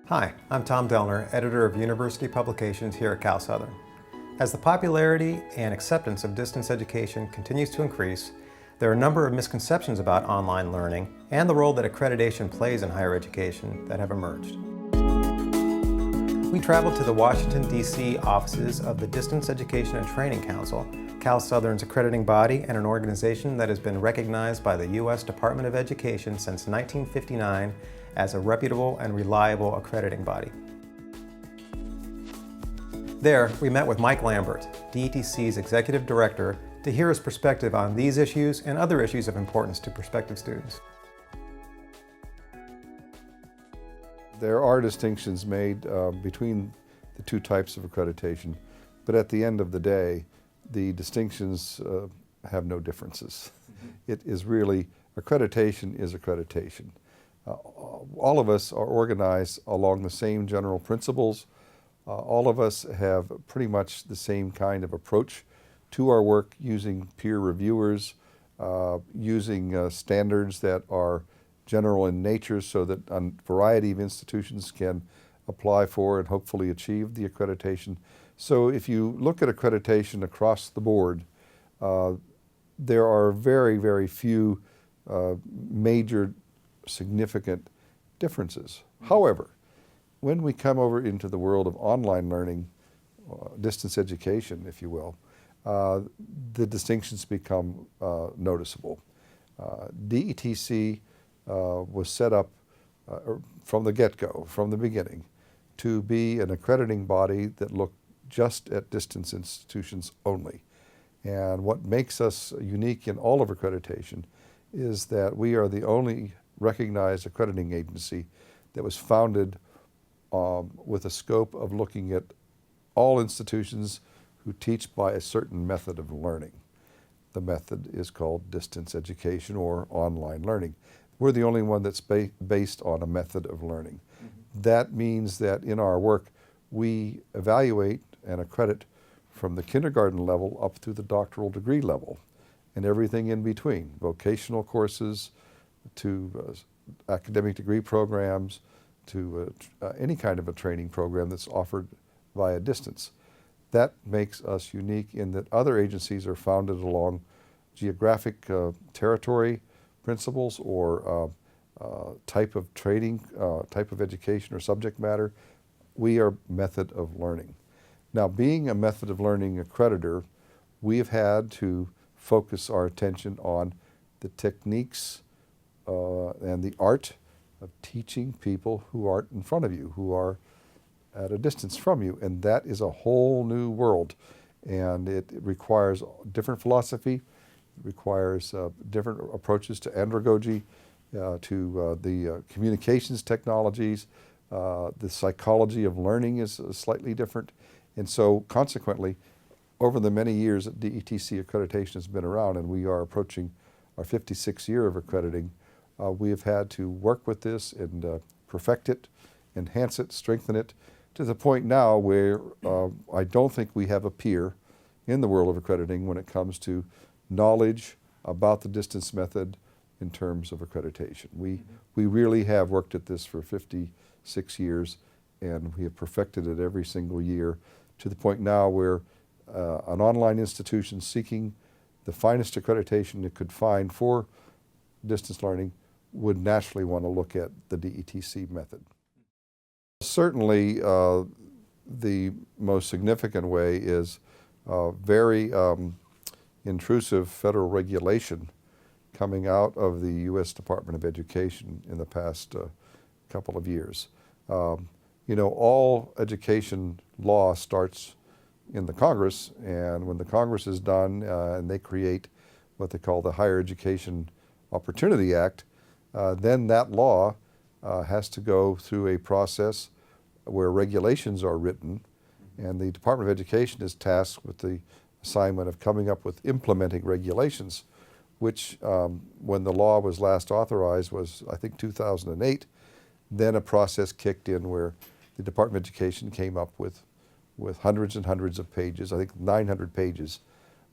Hi, I'm Tom Dellner, editor of University Publications here at Cal Southern. As the popularity and acceptance of distance education continues to increase, there are a number of misconceptions about online learning and the role that accreditation plays in higher education that have emerged. We traveled to the Washington, D.C. offices of the Distance Education and Training Council, Cal Southern's accrediting body and an organization that has been recognized by the U.S. Department of Education since 1959 as a reputable and reliable accrediting body. There, we met with Mike Lambert, DETC's executive director, to hear his perspective on these issues and other issues of importance to prospective students. There are distinctions made between the two types of accreditation, but at the end of the day, the distinctions have no differences. It is really, accreditation is accreditation. All of us are organized along the same general principles. All of us have pretty much the same kind of approach to our work, using peer reviewers, using standards that are general in nature so that a variety of institutions can apply for and hopefully achieve the accreditation. So if you look at accreditation across the board, there are very, very few major significant differences. However, when we come over into the world of online learning, distance education, if you will, the distinctions become noticeable. DETC was set up from the get-go, from the beginning, to be an accrediting body that looked just at distance institutions only. And what makes us unique in all of accreditation is that we are the only recognized accrediting agency that was founded with a scope of looking at all institutions who teach by a certain method of learning. The method is called distance education or online learning. We're the only one that's based on a method of learning. That means that in our work, we evaluate and accredit from the kindergarten level up through the doctoral degree level and everything in between, vocational courses to academic degree programs to any kind of a training program that's offered via distance. That makes us unique in that other agencies are founded along geographic territory principles or type of training, type of education or subject matter. We are method of learning. Now, being a method of learning accreditor, we have had to focus our attention on the techniques and the art of teaching people who aren't in front of you, who are at a distance from you, and that is a whole new world. And it requires different philosophy, it requires different approaches to andragogy, to the communications technologies, the psychology of learning is slightly different. And so consequently, over the many years that DETC accreditation has been around, and we are approaching our 56th year of accrediting, we have had to work with this and perfect it, enhance it, strengthen it, to the point now where I don't think we have a peer in the world of accrediting when it comes to knowledge about the distance method in terms of accreditation. We really have worked at this for 56 years, and we have perfected it every single year to the point now where an online institution seeking the finest accreditation it could find for distance learning would naturally want to look at the DETC method. Certainly, the most significant way is very intrusive federal regulation coming out of the U.S. Department of Education in the past couple of years. You know, all education law starts in the Congress, and when the Congress is done and they create what they call the Higher Education Opportunity Act, then that law has to go through a process where regulations are written, and the Department of Education is tasked with the assignment of coming up with implementing regulations, which when the law was last authorized was, I think, 2008. Then a process kicked in where the Department of Education came up with hundreds and hundreds of pages, I think 900 pages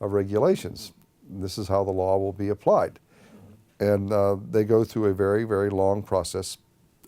of regulations. And this is how the law will be applied. And they go through a very, very long process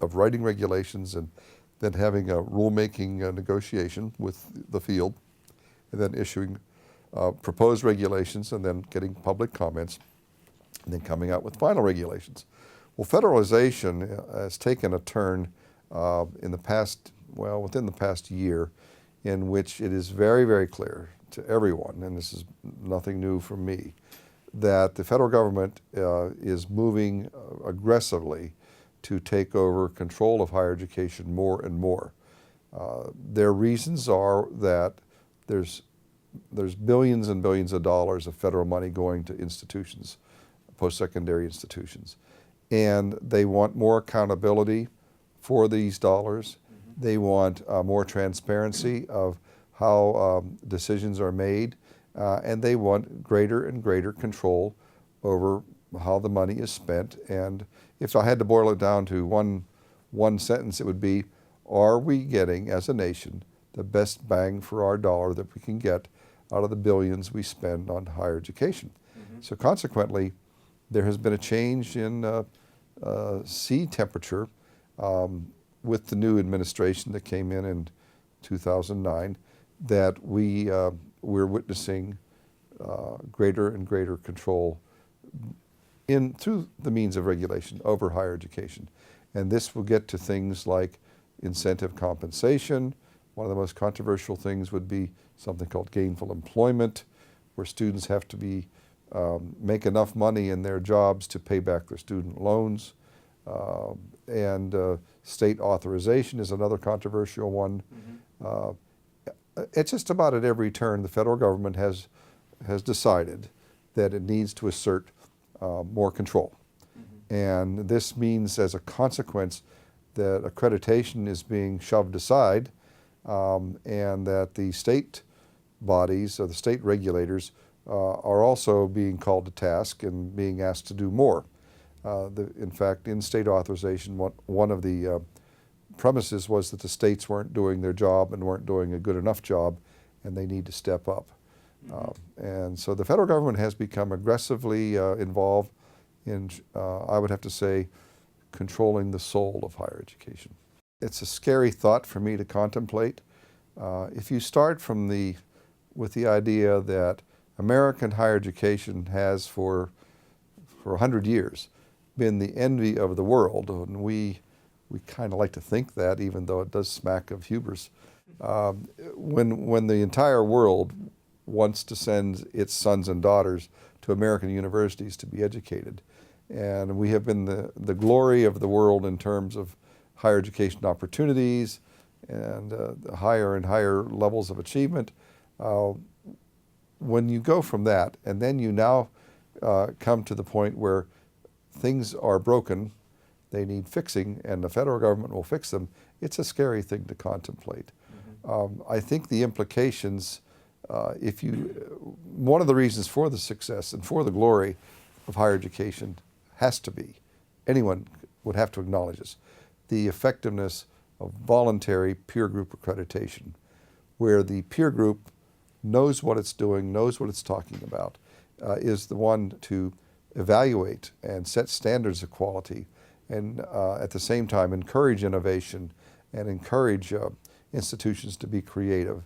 of writing regulations and then having a rulemaking negotiation with the field, and then issuing proposed regulations, and then getting public comments, and then coming out with final regulations. Well, federalization has taken a turn in the past, well, within the past year, in which it is very, very clear to everyone, and this is nothing new from me, that the federal government is moving aggressively to take over control of higher education more and more. Their reasons are that there's billions and billions of dollars of federal money going to institutions, post-secondary institutions, and they want more accountability for these dollars. Mm-hmm. They want more transparency of how decisions are made, and they want greater and greater control over how the money is spent. And if I had to boil it down to one sentence, it would be, are we getting, as a nation, the best bang for our dollar that we can get out of the billions we spend on higher education? Mm-hmm. So consequently, there has been a change in sea temperature with the new administration that came in 2009, that we're witnessing greater and greater control through the means of regulation over higher education. And this will get to things like incentive compensation. One of the most controversial things would be something called gainful employment, where students have to make enough money in their jobs to pay back their student loans. And state authorization is another controversial one. Mm-hmm. It's just about at every turn the federal government has decided that it needs to assert more control. Mm-hmm. And this means, as a consequence, that accreditation is being shoved aside, and that the state bodies or the state regulators are also being called to task and being asked to do more. In fact, in state authorization, one of the premises was that the states weren't doing their job and weren't doing a good enough job, and they need to step up. Mm-hmm. And so the federal government has become aggressively involved in, I would have to say, controlling the soul of higher education. It's a scary thought for me to contemplate. If you start with the idea that American higher education has for 100 years been the envy of the world, and we kind of like to think that, even though it does smack of hubris. When the entire world wants to send its sons and daughters to American universities to be educated, and we have been the glory of the world in terms of higher education opportunities and higher and higher levels of achievement. When you go from that, and then you now come to the point where things are broken, they need fixing, and the federal government will fix them, it's a scary thing to contemplate. Mm-hmm. I think the implications, one of the reasons for the success and for the glory of higher education has to be, anyone would have to acknowledge this, the effectiveness of voluntary peer group accreditation, where the peer group knows what it's doing, knows what it's talking about, is the one to evaluate and set standards of quality, and at the same time encourage innovation and encourage institutions to be creative.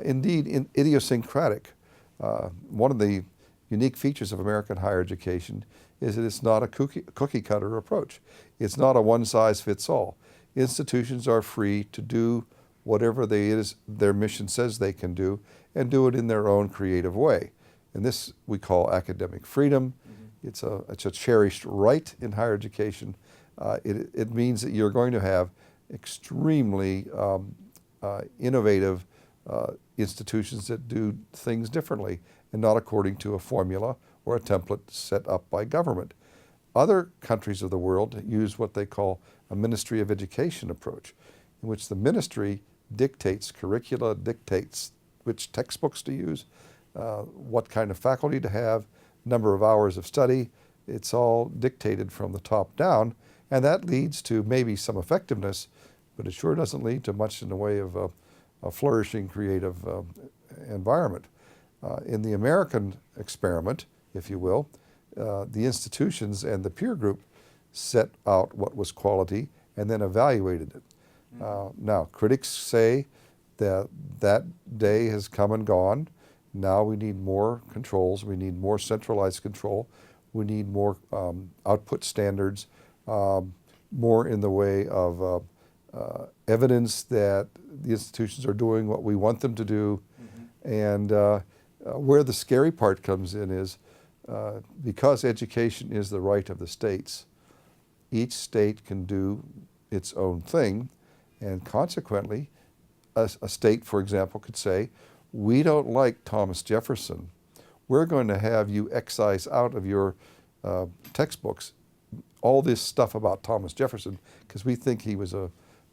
Indeed, idiosyncratic. One of the unique features of American higher education is that it's not a cookie cutter approach. It's not a one-size-fits-all. Institutions are free to do whatever their mission says they can do, and do it in their own creative way. And this we call academic freedom. Mm-hmm. It's a cherished right in higher education. It means that you're going to have extremely innovative institutions that do things differently and not according to a formula or a template set up by government. Other countries of the world use what they call a Ministry of Education approach, in which the ministry dictates curricula, dictates which textbooks to use, what kind of faculty to have, number of hours of study. It's all dictated from the top down, and that leads to maybe some effectiveness, but it sure doesn't lead to much in the way of a flourishing creative environment. In the American experiment, if you will, the institutions and the peer group set out what was quality and then evaluated it. Now, critics say that that day has come and gone. Now we need more controls. We need more centralized control. We need more output standards, more in the way of evidence that the institutions are doing what we want them to do. And where the scary part comes in is because education is the right of the states, each state can do its own thing, and consequently, a state, for example, could say, we don't like Thomas Jefferson. We're going to have you excise out of your textbooks all this stuff about Thomas Jefferson because we think he was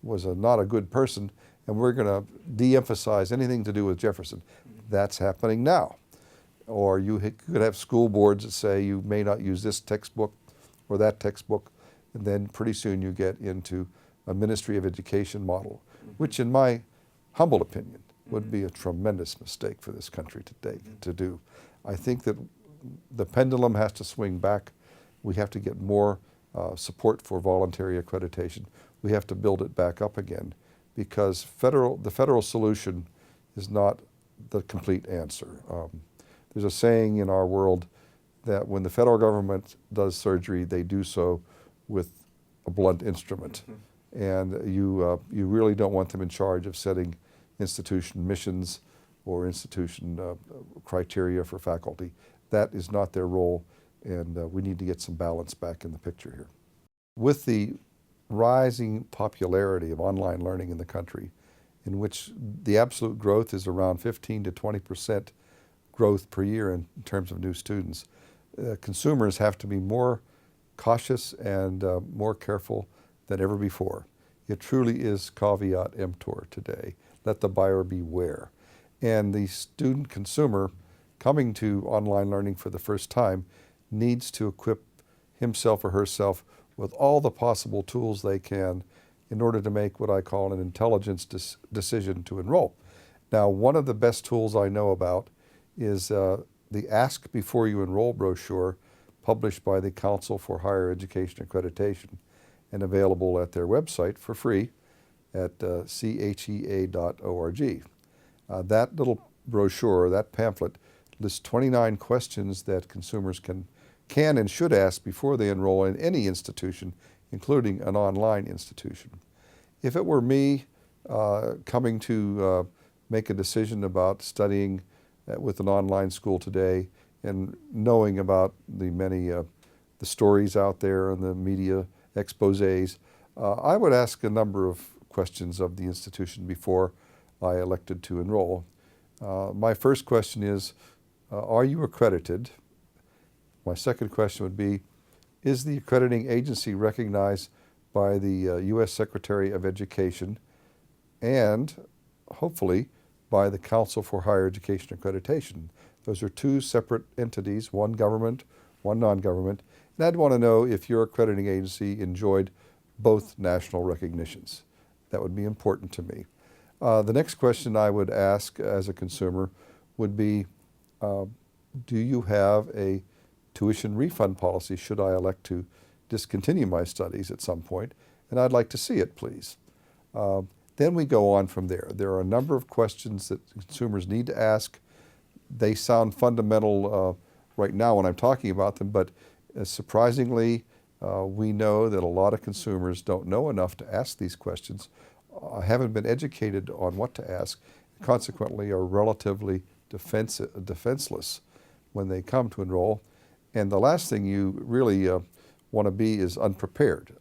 not a good person, and we're going to de-emphasize anything to do with Jefferson. That's happening now. Or you could have school boards that say you may not use this textbook or that textbook, and then pretty soon you get into a Ministry of Education model, which in my humble opinion would be a tremendous mistake for this country to do. I think that the pendulum has to swing back. We have to get more support for voluntary accreditation. We have to build it back up again because the federal solution is not the complete answer. There's a saying in our world that when the federal government does surgery, they do so with a blunt instrument. And you really don't want them in charge of setting institution missions or institution criteria for faculty. That is not their role, and we need to get some balance back in the picture here. With the rising popularity of online learning in the country, in which the absolute growth is around 15 to 20% growth per year in terms of new students, consumers have to be more cautious and more careful than ever before. It truly is caveat emptor today. Let the buyer beware. And the student consumer coming to online learning for the first time needs to equip himself or herself with all the possible tools they can in order to make what I call an intelligence decision to enroll. Now, one of the best tools I know about is the Ask Before You Enroll brochure published by the Council for Higher Education Accreditation and available at their website for free at chea.org. That little brochure, that pamphlet, lists 29 questions that consumers can and should ask before they enroll in any institution, including an online institution. If it were me coming to make a decision about studying with an online school today and knowing about the many the stories out there and the media exposés, I would ask a number of questions of the institution before I elected to enroll. My first question is, are you accredited? My second question would be, is the accrediting agency recognized by the U.S. Secretary of Education and hopefully by the Council for Higher Education Accreditation? Those are two separate entities, one government, one non-government, and I'd want to know if your accrediting agency enjoyed both national recognitions. That would be important to me. The next question I would ask as a consumer would be, do you have a tuition refund policy should I elect to discontinue my studies at some point? And I'd like to see it, please. Then we go on from there. There are a number of questions that consumers need to ask. They sound fundamental right now when I'm talking about them, but surprisingly, we know that a lot of consumers don't know enough to ask these questions, haven't been educated on what to ask, and consequently are relatively defenseless when they come to enroll. And the last thing you really want to be is unprepared.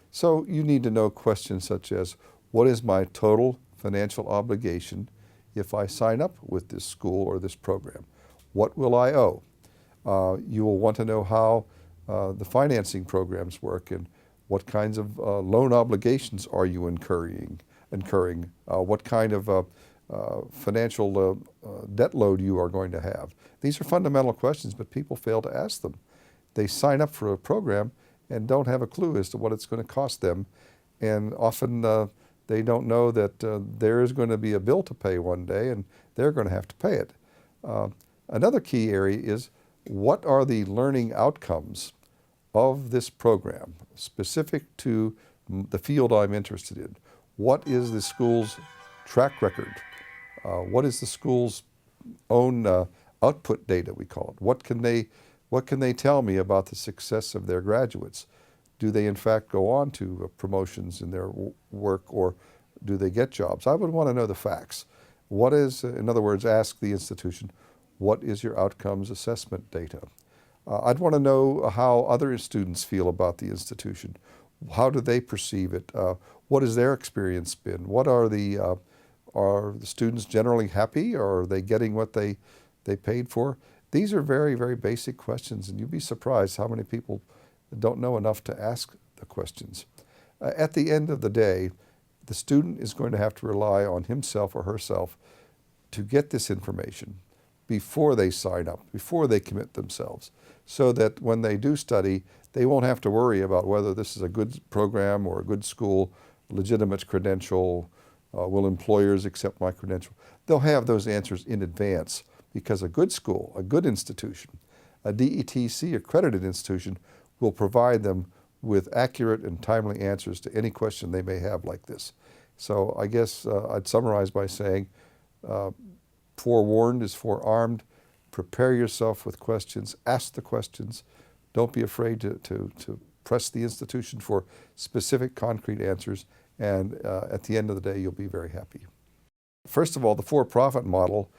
So you need to know questions such as, what is my total financial obligation if I sign up with this school or this program? What will I owe? You will want to know how the financing programs work and what kinds of loan obligations are you incurring? What kind of financial debt load you are going to have. These are fundamental questions, but people fail to ask them. They sign up for a program and don't have a clue as to what it's going to cost them, and often they don't know that there is going to be a bill to pay one day and they're going to have to pay it. Another key area is, what are the learning outcomes of this program specific to the field I'm interested in? What is the school's track record? What is the school's own output data, we call it? What can they tell me about the success of their graduates? Do they in fact go on to promotions in their work, or do they get jobs? I would want to know the facts. What is, in other words, ask the institution, what is your outcomes assessment data? I'd want to know how other students feel about the institution. How do they perceive it? What has their experience been? What are the students generally happy, or are they getting what they paid for? These are very, very basic questions, and you'd be surprised how many people don't know enough to ask the questions. At the end of the day, the student is going to have to rely on himself or herself to get this information before they sign up, before they commit themselves, so that when they do study, they won't have to worry about whether this is a good program or a good school, legitimate credential, will employers accept my credential? They'll have those answers in advance, because a good school, a good institution, a DETC accredited institution will provide them with accurate and timely answers to any question they may have like this. So I guess I'd summarize by saying, forewarned is forearmed. Prepare yourself with questions, ask the questions. Don't be afraid to press the institution for specific, concrete answers, and at the end of the day, you'll be very happy. First of all, the for-profit model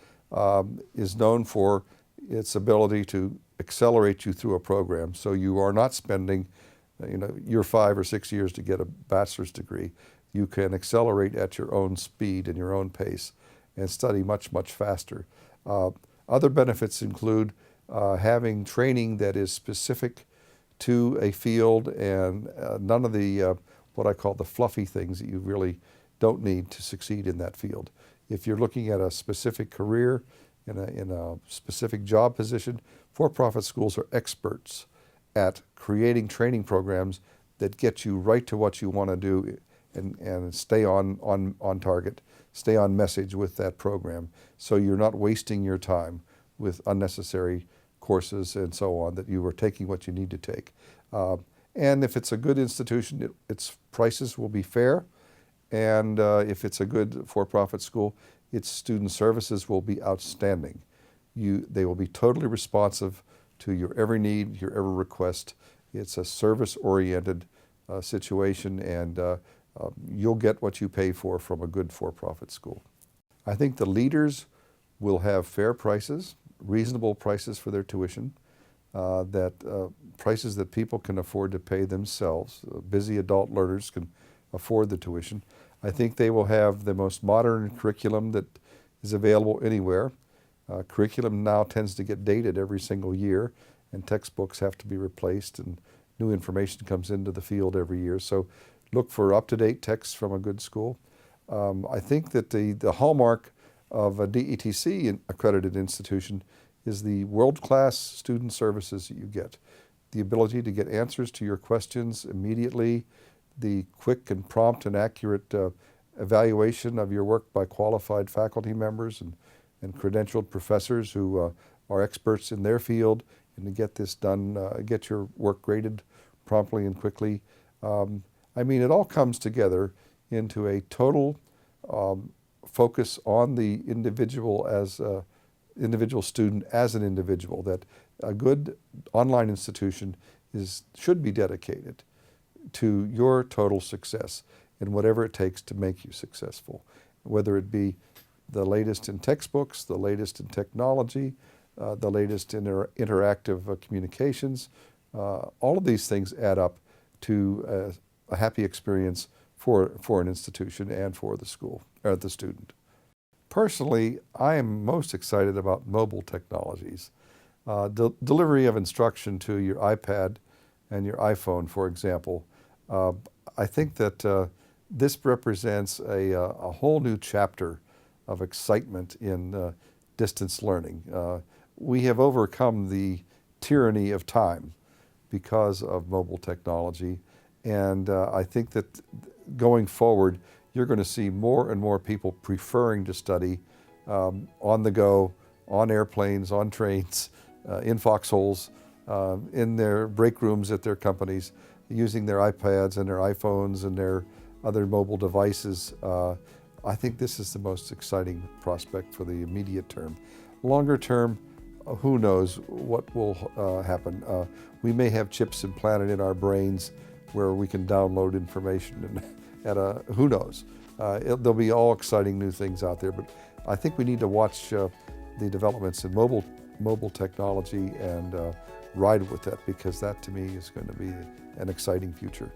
is known for its ability to accelerate you through a program, so you are not spending your 5 or 6 years to get a bachelor's degree. You can accelerate at your own speed and your own pace and study much, much faster. Other benefits include having training that is specific to a field, and none of the what I call the fluffy things that you really don't need to succeed in that field. If you're looking at a specific career in a specific job position, for-profit schools are experts at creating training programs that get you right to what you want to do and stay on target, stay on message with that program, so you're not wasting your time with unnecessary courses and so on, that you are taking what you need to take. And if it's a good institution, its prices will be fair, and if it's a good for-profit school, its student services will be outstanding. They will be totally responsive to your every need, your every request. It's a service-oriented situation, and you'll get what you pay for from a good for-profit school. I think the leaders will have fair prices, reasonable prices for their tuition, prices that people can afford to pay themselves. Busy adult learners can afford the tuition. I think they will have the most modern curriculum that is available anywhere. Curriculum now tends to get dated every single year, and textbooks have to be replaced, and new information comes into the field every year. So look for up-to-date texts from a good school. I think that the hallmark of a DETC accredited institution is the world-class student services that you get. The ability to get answers to your questions immediately, the quick and prompt and accurate evaluation of your work by qualified faculty members and credentialed professors who are experts in their field, and to get this done, get your work graded promptly and quickly. I mean, it all comes together into a total focus on the individual as individual student as an individual, that a good online institution should be dedicated to your total success in whatever it takes to make you successful, whether it be the latest in textbooks, the latest in technology, the latest in interactive communications. All of these things add up to a happy experience for an institution and for the school, or the student. Personally, I am most excited about mobile technologies. Delivery of instruction to your iPad and your iPhone, for example. I think that this represents a whole new chapter of excitement in distance learning. We have overcome the tyranny of time because of mobile technology, and I think that going forward, you're going to see more and more people preferring to study on the go, on airplanes, on trains, in foxholes, in their break rooms at their companies, using their iPads and their iPhones and their other mobile devices. I think this is the most exciting prospect for the immediate term. Longer term, who knows what will happen. We may have chips implanted in our brains where we can download information and who knows. There'll be all exciting new things out there, but I think we need to watch the developments in mobile technology and ride with that, because that to me is going to be an exciting future.